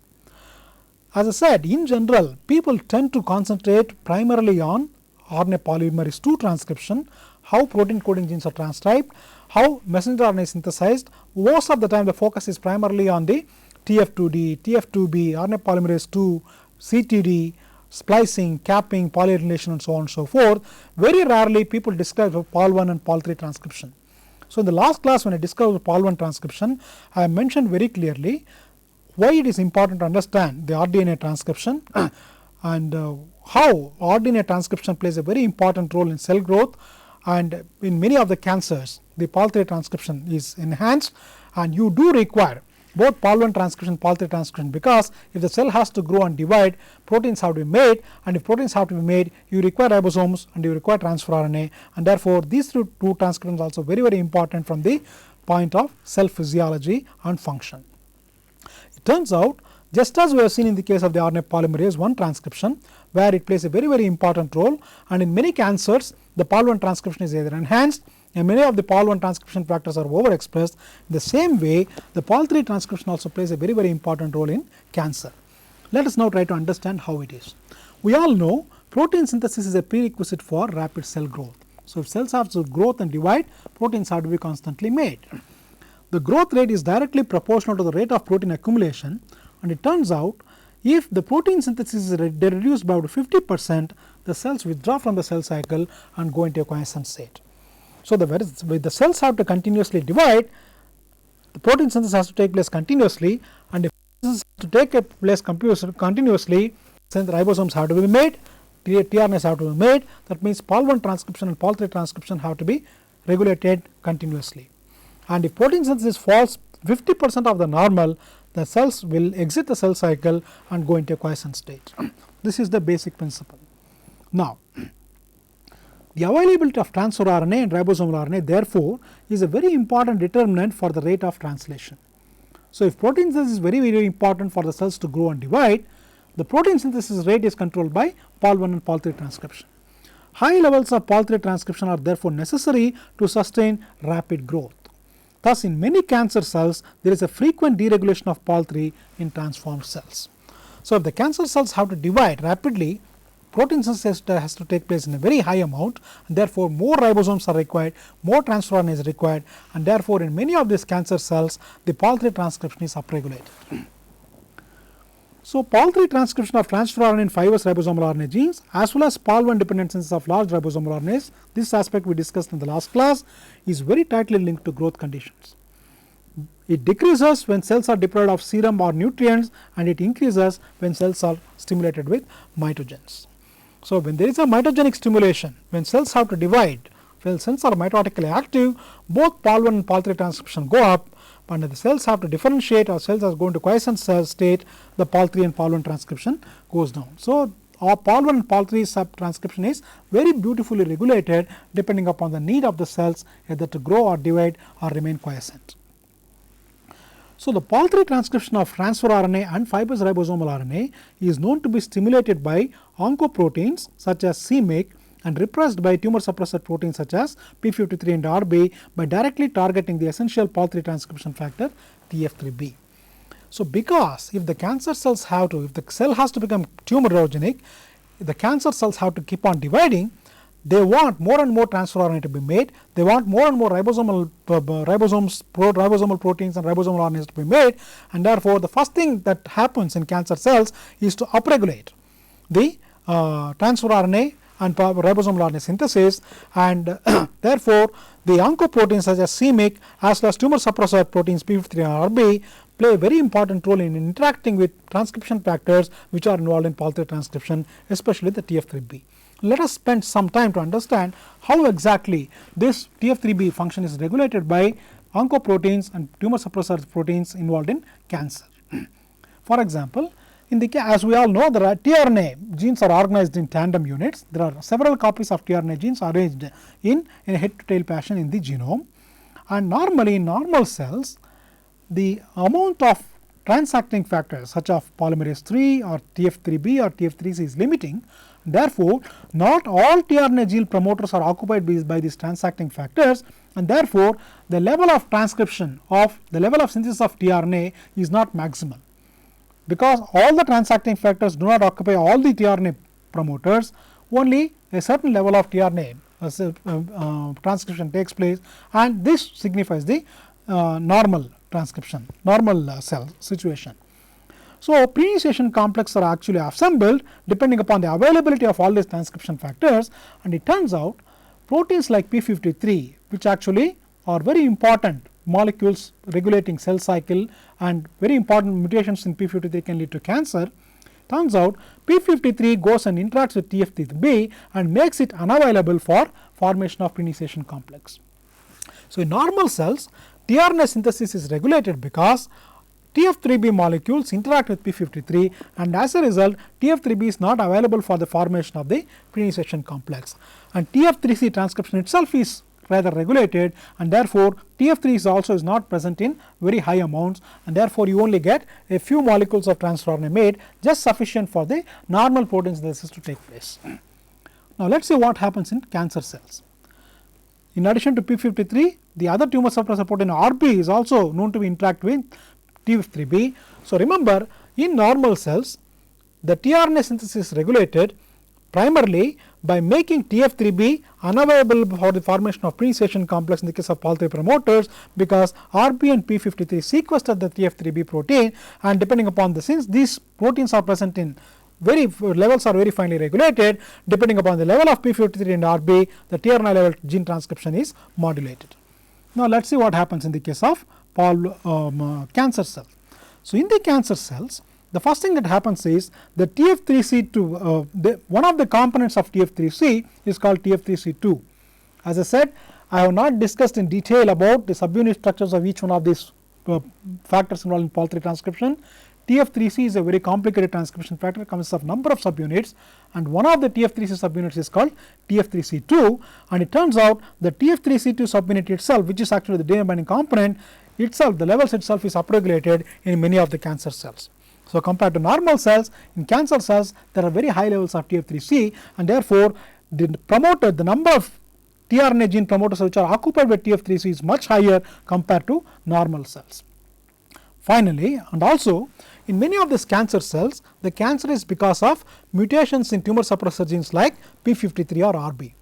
As I said, in general, people tend to concentrate primarily on RNA polymerase II transcription. how protein coding genes are transcribed, how messenger RNA is synthesized. Most of the time the focus is primarily on the TF2D, TF2B, RNA polymerase II, CTD, splicing, capping, polymerization and so on and so forth. Very rarely people describe Pol I and Pol III transcription. So, in the last class when I discussed Pol I transcription, I mentioned very clearly why it is important to understand the rDNA transcription and how rDNA transcription plays a very important role in cell growth, and in many of the cancers the Pol III transcription is enhanced, and you do require both Pol I transcription, Pol III transcription, because if the cell has to grow and divide, proteins have to be made, and if proteins have to be made, you require ribosomes and you require transfer RNA, and therefore these two transcriptions also very important from the point of cell physiology and function. It turns out, just as we have seen in the case of the RNA polymerase I transcription, where it plays a very important role, and in many cancers the Pol I transcription is either enhanced and many of the Pol I transcription factors are overexpressed. In the same way, the Pol III transcription also plays a very important role in cancer. Let us now try to understand how it is. We all know protein synthesis is a prerequisite for rapid cell growth. So, if cells have to grow and divide, proteins have to be constantly made. The growth rate is directly proportional to the rate of protein accumulation, and it turns out if the protein synthesis is reduced by about 50%, the cells withdraw from the cell cycle and go into a quiescent state. So, the cells have to continuously divide, the protein synthesis has to take place continuously, and if this has to take place continuously, then the ribosomes have to be made, tRNAs have to be made. That means Pol I transcription and Pol III transcription have to be regulated continuously. And if protein synthesis falls 50% of the normal, the cells will exit the cell cycle and go into a quiescent state. This is the basic principle. Now, the availability of transfer RNA and ribosomal RNA therefore is a very important determinant for the rate of translation. So, if protein synthesis is very important for the cells to grow and divide, the protein synthesis rate is controlled by Pol I and Pol III transcription. High levels of Pol III transcription are therefore necessary to sustain rapid growth. Thus, in many cancer cells there is a frequent deregulation of Pol III in transformed cells. So, if the cancer cells have to divide rapidly, protein synthesis has to take place in a very high amount, and therefore more ribosomes are required, more transfer RNA is required, and therefore in many of these cancer cells the Pol III transcription is upregulated. So, Pol III transcription of transfer RNA in fibrous ribosomal RNA genes as well as Pol I dependent synthesis of large ribosomal RNAs, this aspect we discussed in the last class, is very tightly linked to growth conditions. It decreases when cells are deprived of serum or nutrients, and it increases when cells are stimulated with mitogens. So, when there is a mitogenic stimulation, when cells have to divide, when cells are mitotically active, both Pol I and Pol III transcription go up, and the cells have to differentiate or cells are going to quiescent cell state, the Pol III and Pol I transcription goes down. So, our Pol I and Pol III subtranscription is very beautifully regulated depending upon the need of the cells either to grow or divide or remain quiescent. So, the Pol III transcription of transfer RNA and fibrous ribosomal RNA is known to be stimulated by oncoproteins such as c-MYC and repressed by tumor suppressor proteins such as p53 and Rb by directly targeting the essential Pol III transcription factor TF3b. So, because if the cancer cells have to, if the cell has to become tumorogenic, the cancer cells have to keep on dividing, they want more and more transfer RNA to be made, they want more and more ribosomal proteins and ribosomal RNAs to be made, and therefore, the first thing that happens in cancer cells is to upregulate the transfer RNA and ribosomal RNA synthesis, and therefore, the oncoproteins such as c-MYC as well as tumor suppressor proteins p53 and Rb play a very important role in interacting with transcription factors which are involved in Pol III transcription, especially the TF3b. Let us spend some time to understand how exactly this TF3b function is regulated by oncoproteins and tumor suppressor proteins involved in cancer. For example, in the as we all know, the tRNA genes are organized in tandem units. There are several copies of tRNA genes arranged in a head to tail fashion in the genome, and normally in normal cells the amount of transacting factors such as polymerase III or TF3b or TF3c is limiting. Therefore, not all tRNA gene promoters are occupied by these transacting factors, and therefore, the level of transcription of the level of synthesis of tRNA is not maximal. Because all the transacting factors do not occupy all the tRNA promoters, only a certain level of tRNA transcription takes place, and this signifies the normal transcription, normal cell situation. So, preinitiation complexes are actually assembled depending upon the availability of all these transcription factors, and it turns out proteins like p53, which actually are very important molecules regulating cell cycle, and very important mutations in p53 can lead to cancer. Turns out p53 goes and interacts with TF3b and makes it unavailable for formation of preinitiation complex. So, in normal cells, tRNA synthesis is regulated because TF3b molecules interact with p53, and as a result TF3b is not available for the formation of the preinitiation complex, and TF3c transcription itself is rather regulated, and therefore TF3 is also not present in very high amounts, and therefore you only get a few molecules of transfer-RNA made, just sufficient for the normal protein synthesis to take place. Now, let us see what happens in cancer cells. In addition to p53, the other tumor suppressor protein RB is also known to interact with TF3b. So, remember, in normal cells the tRNA synthesis is regulated primarily by making TF3b unavailable for the formation of preinitiation complex in the case of Pol III promoters, because RB and p53 sequester the TF3b protein, and depending upon the, since these proteins are present in very levels are very finely regulated, depending upon the level of p53 and RB, the tRNA level gene transcription is modulated. Now, let us see what happens in the case of cancer cells. So, in the cancer cells, the first thing that happens is the TF3C2, one of the components of TF3C is called TF3C2. As I said, I have not discussed in detail about the subunit structures of each one of these factors involved in Pol III transcription. TF3C is a very complicated transcription factor, consists of number of subunits, and one of the TF3C subunits is called TF3C2, and it turns out the TF3C2 subunit itself, which is actually the DNA binding component itself, the levels itself is upregulated in many of the cancer cells. So, compared to normal cells, in cancer cells there are very high levels of TF3C, and therefore the promoter, the number of tRNA gene promoters which are occupied by TF3C is much higher compared to normal cells. Finally, and also in many of these cancer cells, the cancer is because of mutations in tumor suppressor genes like p53 or RB,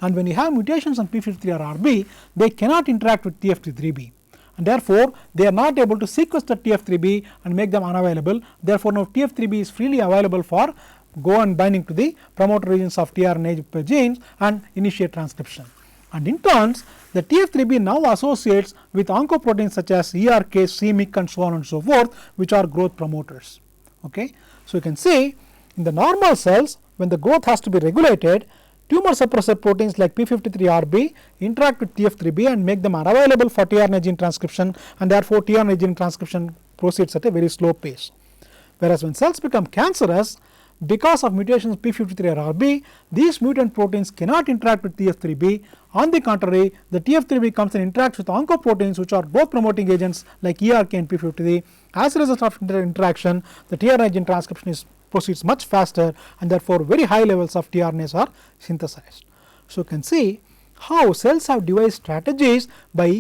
and when you have mutations on p53 or RB, they cannot interact with TF3b, and therefore they are not able to sequester TF3b and make them unavailable. Therefore, now TF3b is freely available for go and binding to the promoter regions of tRNA genes and initiate transcription, and in turns the TF3b now associates with oncoproteins such as ERK, c-MYC and so on and so forth, which are growth promoters. Okay. So, you can see in the normal cells, when the growth has to be regulated, tumor suppressor proteins like p53RB interact with TF3b and make them unavailable for tRNA gene transcription, and therefore tRNA gene transcription proceeds at a very slow pace. Whereas when cells become cancerous, because of mutations p53 or RB, these mutant proteins cannot interact with TF3b. On the contrary, the TF3b comes and interacts with oncoproteins which are growth promoting agents like ERK and p53. As a result of interaction, the tRNA gene transcription proceeds much faster, and therefore very high levels of tRNAs are synthesized. So, you can see how cells have devised strategies by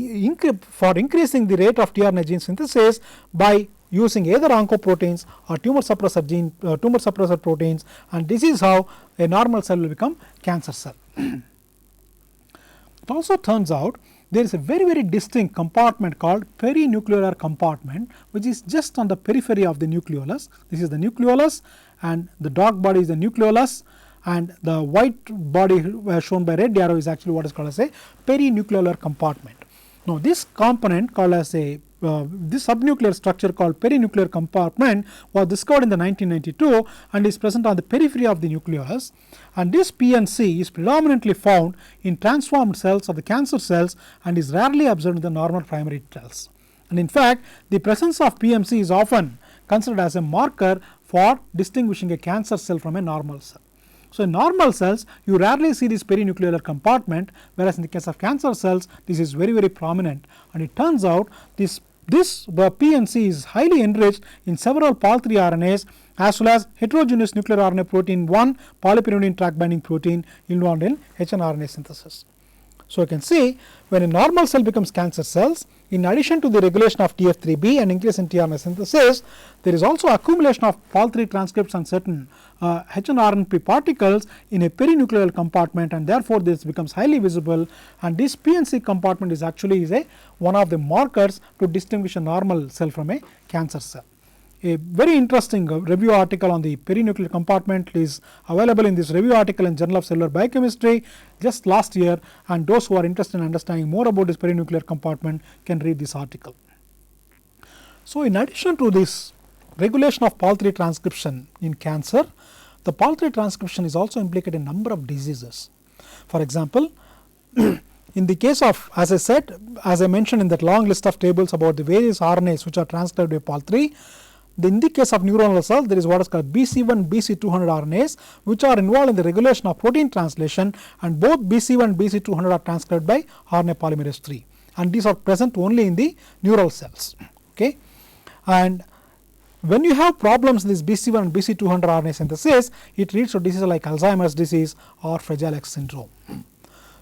for increasing the rate of tRNA gene synthesis by using either oncoproteins or tumor suppressor proteins, and this is how a normal cell will become cancer cell. It also turns out there is a very distinct compartment called perinuclear compartment, which is just on the periphery of the nucleolus. This is the nucleolus, and the dark body is the nucleolus, and the white body shown by red arrow is actually what is called as a perinuclear compartment. Now, this component called as a this subnuclear structure called perinuclear compartment was discovered in the 1992 and is present on the periphery of the nucleus, and this PNC is predominantly found in transformed cells of the cancer cells and is rarely observed in the normal primary cells. And in fact, the presence of PMC is often considered as a marker for distinguishing a cancer cell from a normal cell. So, in normal cells you rarely see this perinuclear compartment, whereas in the case of cancer cells this is very prominent, and it turns out this PNC is highly enriched in several Pol III RNAs as well as heterogeneous nuclear RNA protein 1 polypyrimidine track binding protein involved in hnRNA synthesis. So, you can see when a normal cell becomes cancer cells, in addition to the regulation of TF3B and increase in tRNA synthesis, there is also accumulation of Pol III transcripts and certain H1RNP particles in a perinuclear compartment, and therefore, this becomes highly visible, and this PNC compartment is actually one of the markers to distinguish a normal cell from a cancer cell. A very interesting review article on the perinuclear compartment is available in this review article in Journal of Cellular Biochemistry just last year, and those who are interested in understanding more about this perinuclear compartment can read this article. So, in addition to this regulation of Pol III transcription in cancer, the Pol III transcription is also implicated in a number of diseases. For example, in the case of, as I said, as I mentioned in that long list of tables about the various RNAs which are transcribed by Pol III, in the case of neuronal cells, there is what is called BC1, BC200 RNAs, which are involved in the regulation of protein translation, and both BC1 and BC200 are transcribed by RNA polymerase III, and these are present only in the neural cells. Okay. And when you have problems in this BC1 and BC200 RNA synthesis, it leads to diseases like Alzheimer's disease or Fragile X syndrome.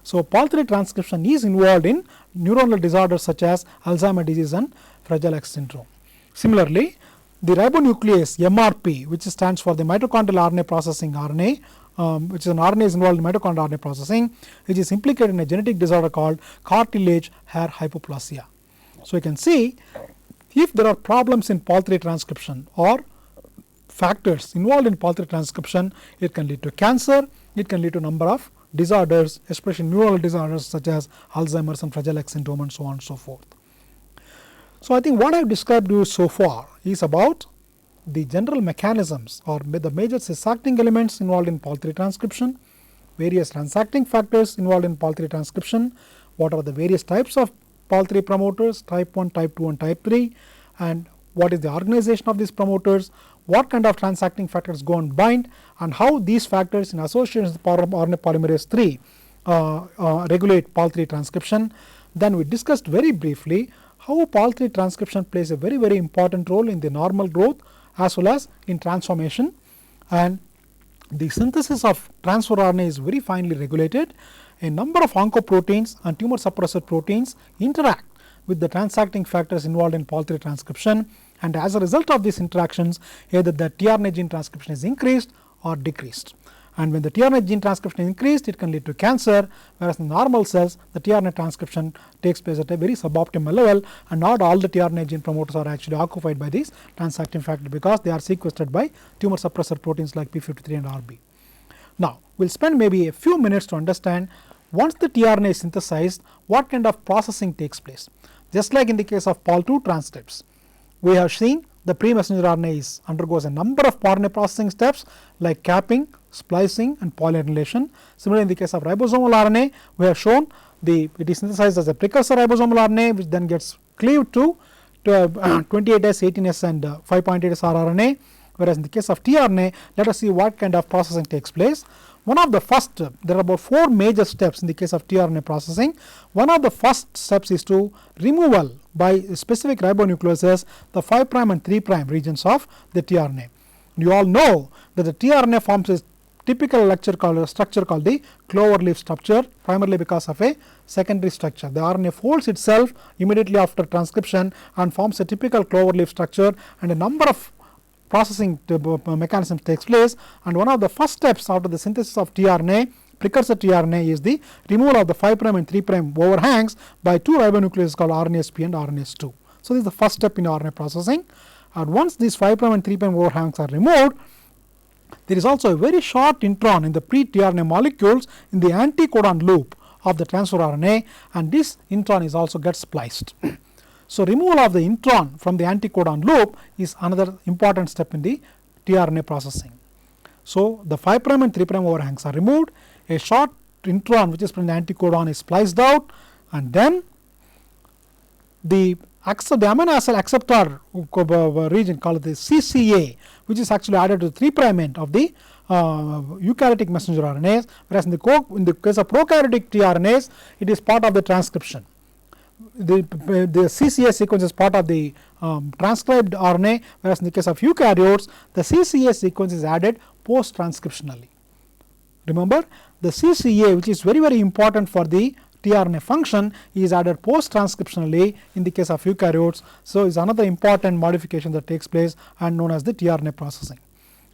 So, Pol III transcription is involved in neuronal disorders such as Alzheimer's disease and Fragile X syndrome. Similarly, the ribonuclease MRP, which stands for the mitochondrial RNA processing RNA, which is an RNA is involved in mitochondrial RNA processing, which is implicated in a genetic disorder called cartilage hair hypoplasia. So, you can see if there are problems in Pol III transcription or factors involved in Pol III transcription, it can lead to cancer, it can lead to a number of disorders, especially neural disorders such as Alzheimer's and Fragile X syndrome and so on and so forth. So, I think what I have described to you so far is about the general mechanisms or the major cis-acting elements involved in Pol III transcription, various transacting factors involved in Pol III transcription, what are the various types of Pol III promoters, type 1, type 2 and type 3, and what is the organization of these promoters, what kind of transacting factors go and bind, and how these factors in association with RNA polymerase III regulate Pol III transcription. Then we discussed very briefly how Pol III transcription plays a very important role in the normal growth as well as in transformation, and the synthesis of transfer RNA is very finely regulated. A number of oncoproteins and tumor suppressor proteins interact with the transacting factors involved in Pol III transcription, and as a result of these interactions, either the tRNA gene transcription is increased or decreased. And when the tRNA gene transcription is increased, it can lead to cancer, whereas in normal cells, the tRNA transcription takes place at a very suboptimal level, and not all the tRNA gene promoters are actually occupied by these transacting factors because they are sequestered by tumor suppressor proteins like p53 and RB. Now, we will spend maybe a few minutes to understand once the tRNA is synthesized, what kind of processing takes place. Just like in the case of Pol II transcripts, we have seen the pre-messenger RNA undergoes a number of RNA processing steps like capping, splicing and polymorylation. Similarly, in the case of ribosomal RNA, we have shown it is synthesized as a precursor ribosomal RNA, which then gets cleaved to 28S, 18S and 5.8S rRNA, whereas in the case of tRNA, let us see what kind of processing takes place. One of the first, there are about 4 major steps in the case of tRNA processing. One of the first steps is to removal by specific ribonucleases the 5' and 3' regions of the tRNA. You all know that the tRNA forms a typical structure called the clover leaf structure, primarily because of a secondary structure. The RNA folds itself immediately after transcription and forms a typical clover leaf structure, and a number of processing mechanisms takes place, and one of the first steps after the synthesis of tRNA, precursor tRNA, is the removal of the 5' and 3' overhangs by 2 ribonucleases called RNase-P and RNase-2. So, this is the first step in RNA processing, and once these 5' and 3' overhangs are removed, there is also a very short intron in the pre-tRNA molecules in the anticodon loop of the transfer RNA, and this intron is also gets spliced. So, removal of the intron from the anticodon loop is another important step in the tRNA processing. So, the 5' and 3' overhangs are removed, a short intron which is from the anticodon is spliced out, and then the amino acid acceptor region called the CCA, which is actually added to the 3' end of the eukaryotic messenger RNAs, whereas in the case of prokaryotic tRNAs, it is part of the transcription. The CCA sequence is part of the transcribed RNA, whereas in the case of eukaryotes, the CCA sequence is added post-transcriptionally. Remember, the CCA, which is very important for the tRNA function is added post-transcriptionally in the case of eukaryotes. So, is another important modification that takes place and known as the tRNA processing.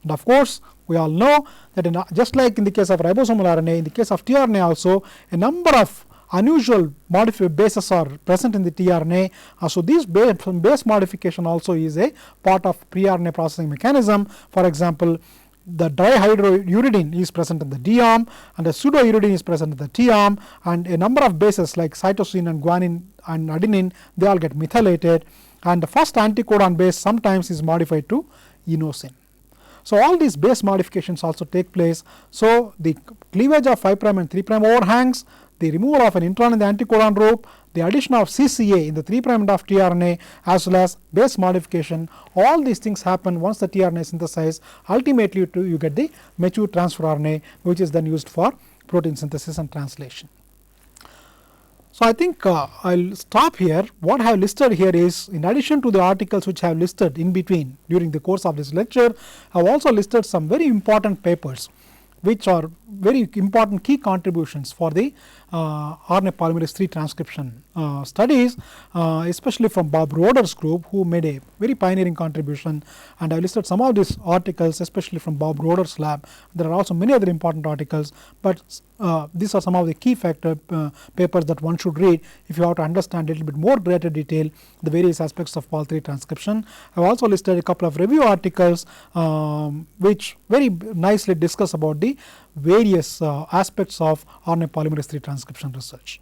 And of course, we all know that just like in the case of ribosomal RNA, in the case of tRNA also a number of unusual bases are present in the tRNA. So, this base modification also is a part of pre-RNA processing mechanism. For example, the dihydrouridine is present in the D arm and the pseudouridine is present in the T arm, and a number of bases like cytosine and guanine and adenine, they all get methylated, and the first anticodon base sometimes is modified to inosine. So, all these base modifications also take place. So, the cleavage of 5' and 3' overhangs, the removal of an intron in the anticodon group, the addition of CCA in the 3' end of tRNA, as well as base modification, all these things happen once the tRNA is synthesized. Ultimately, you get the mature transfer RNA, which is then used for protein synthesis and translation. So, I think I will stop here. What I have listed here is, in addition to the articles which I have listed in between during the course of this lecture, I have also listed some very important papers which are very important key contributions for the RNA polymerase III transcription studies, especially from Bob Roeder's group, who made a very pioneering contribution, and I listed some of these articles especially from Bob Roeder's lab. There are also many other important articles, but these are some of the key papers that one should read if you have to understand a little bit more greater detail the various aspects of Pol III transcription. I have also listed a couple of review articles which very nicely discuss about the various aspects of RNA polymerase III transcription research.